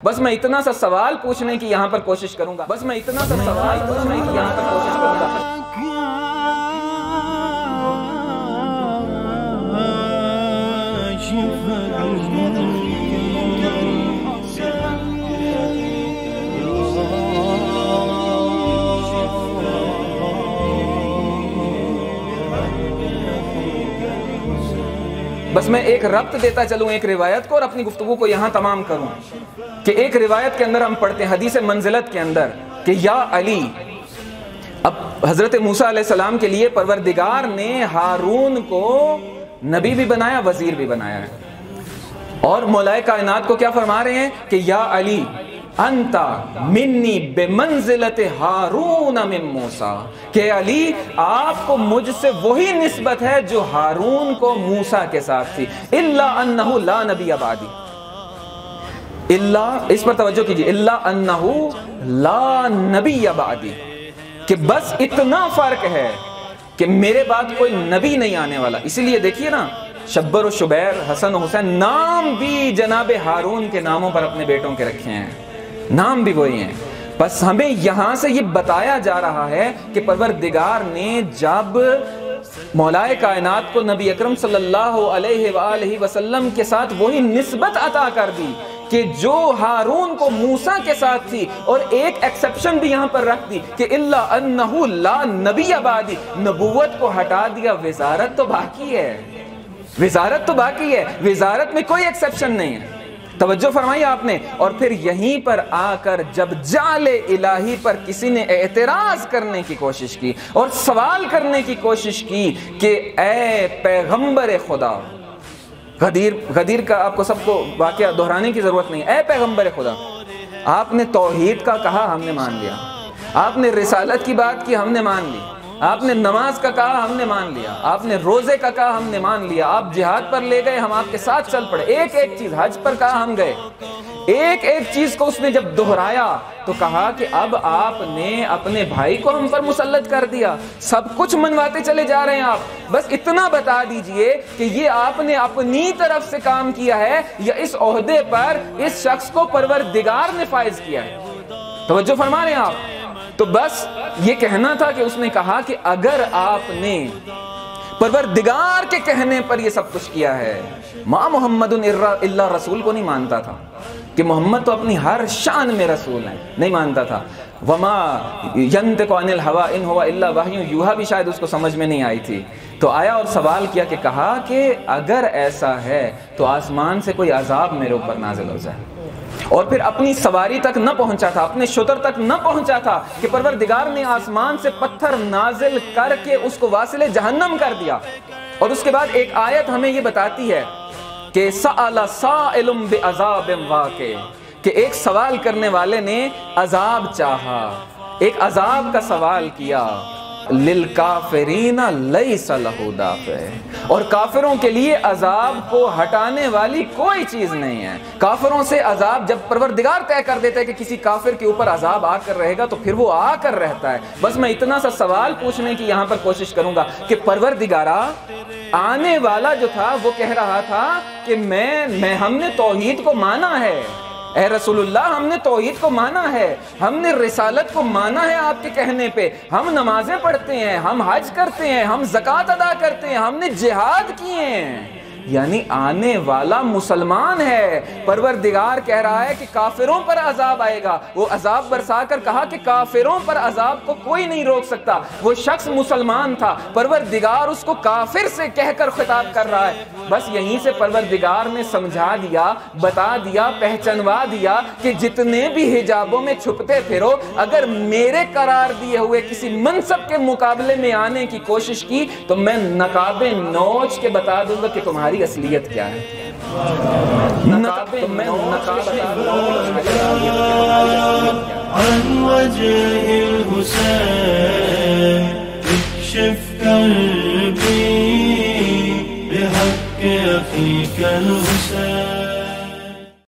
بس میں اتنا سا سوال پوچھنے کی یہاں پر کوشش کروں گا، بس میں اتنا سا سوال پوچھنے کی یہاں پر کوشش کروں گا۔ بس میں ایک ربط دیتا چلوں ایک روایت کو اور اپنی گفتگو کو یہاں تمام کروں کہ ایک روایت کے اندر ہم پڑھتے ہیں حدیث منزلت کے اندر کہ یا علی، اب حضرت موسیٰ علیہ السلام کے لیے پروردگار نے ہارون کو نبی بھی بنایا، وزیر بھی بنایا ہے، اور مولا کائنات کو کیا فرما رہے ہیں کہ یا علی انتا منی بمنزلت ہارون من موسیٰ، کہ علی آپ کو مجھ سے وہی نسبت ہے جو ہارون کو موسیٰ کے ساتھ تھی، الا انہ لا نبی بعدی، اللہ اس پر توجہ کیجئے، الا انہ لا نبی بعدی، کہ بس اتنا فرق ہے کہ میرے بعد کوئی نبی نہیں آنے والا۔ اسی لیے دیکھیے نا، شبر و شبیر، حسن و حسین، نام بھی جناب ہارون کے ناموں پر اپنے بیٹوں کے رکھے ہیں، نام بھی وہی ہیں۔ بس ہمیں یہاں سے یہ بتایا جا رہا ہے کہ پروردگار نے جب مولا کائنات کو نبی اکرم صلی اللہ علیہ وآلہ وسلم کے ساتھ وہی نسبت عطا کر دی کہ جو ہارون کو موسیٰ کے ساتھ تھی، اور ایک ایکسپشن بھی یہاں پر رکھ دی کہ الا انہ لا نبی بعدی، نبوت کو ہٹا دیا، وزارت تو باقی ہے، وزارت تو باقی ہے، وزارت میں کوئی ایکسپشن نہیں ہے۔ توجہ فرمائی آپ نے۔ اور پھر یہیں پر آ کر جب جعل الہی پر کسی نے اعتراض کرنے کی کوشش کی اور سوال کرنے کی کوشش کی کہ اے پیغمبر خدا، غدیر کا آپ کو سب کو واقعہ دہرانے کی ضرورت نہیں، اے پیغمبر خدا، آپ نے توحید کا کہا، ہم نے مان لیا، آپ نے رسالت کی بات کی، ہم نے مان لی، آپ نے نماز کا کہا، ہم نے مان لیا، آپ نے روزے کا کہا، ہم نے مان لیا، آپ جہاد پر لے گئے، ہم آپ کے ساتھ چل پڑے، ایک ایک چیز، حج پر کہا ہم گئے، ایک ایک چیز کو اس نے جب دہرایا تو کہا کہ اب آپ نے اپنے بھائی کو ہم پر مسلط کر دیا، سب کچھ منواتے چلے جا رہے ہیں آپ، بس اتنا بتا دیجئے کہ یہ آپ نے اپنی طرف سے کام کیا ہے یا اس عہدے پر اس شخص کو پروردگار نے فائز کیا ہے۔ توجہ فرما رہے ہیں آپ؟ تو بس یہ کہنا تھا کہ اس نے کہا کہ اگر آپ نے پروردگار کے کہنے پر یہ سب کچھ کیا ہے، ما محمد الا رسول کو نہیں مانتا تھا کہ محمد تو اپنی ہر شان میں رسول ہیں، نہیں مانتا تھا، وما ینطق عن الہوی ان هو الا وحی یوحی بھی شاید اس کو سمجھ میں نہیں آئی تھی، تو آیا اور سوال کیا کہ کہا کہ اگر ایسا ہے تو آسمان سے کوئی عذاب میرے اوپر نازل ہو جائے، اور پھر اپنی سواری تک نہ پہنچا تھا، اپنے شتر تک نہ پہنچا تھا کہ پروردگار نے آسمان سے پتھر نازل کر کے اس کو واصل جہنم کر دیا۔ اور اس کے بعد ایک آیت ہمیں یہ بتاتی ہے کہ سأل سائل بعذاب واقع، کہ ایک سوال کرنے والے نے عذاب چاہا، ایک عذاب کا سوال کیا، للکافرین لیس لہ دافع، اور کافروں کے لیے عذاب کو ہٹانے والی کوئی چیز نہیں ہے۔ کافروں سے عذاب جب پروردگار طے کر دیتا ہے کہ کسی کافر کے اوپر عذاب آ کر رہے گا تو پھر وہ آ کر رہتا ہے۔ بس میں اتنا سا سوال پوچھنے کی یہاں پر کوشش کروں گا کہ پروردگارا، آنے والا جو تھا وہ کہہ رہا تھا کہ ہم نے توحید کو مانا ہے، اے رسول اللہ ہم نے توحید کو مانا ہے، ہم نے رسالت کو مانا ہے آپ کے کہنے پہ، ہم نمازیں پڑھتے ہیں، ہم حج کرتے ہیں، ہم زکوٰۃ ادا کرتے ہیں، ہم نے جہاد کیے ہیں، یعنی آنے والا مسلمان ہے۔ پروردگار کہہ رہا ہے کہ کافروں پر عذاب آئے گا، وہ عذاب برسا کر کہا کہ کافروں پر عذاب کو کوئی نہیں روک سکتا، وہ شخص مسلمان تھا، پروردگار اس کو کافر سے کہہ کر خطاب کر رہا ہے۔ بس یہیں سے پروردگار نے سمجھا دیا، بتا دیا، پہچنوا دیا کہ جتنے بھی حجابوں میں چھپتے پھرو، اگر میرے قرار دیے ہوئے کسی منصب کے مقابلے میں آنے کی کوشش کی تو میں نقابیں نوچ کے بتا دوں گا کہ تمہاری اصلیت کیا ہے۔ عن وجه الحسين اكشف قلبي بحق أخيك الحسين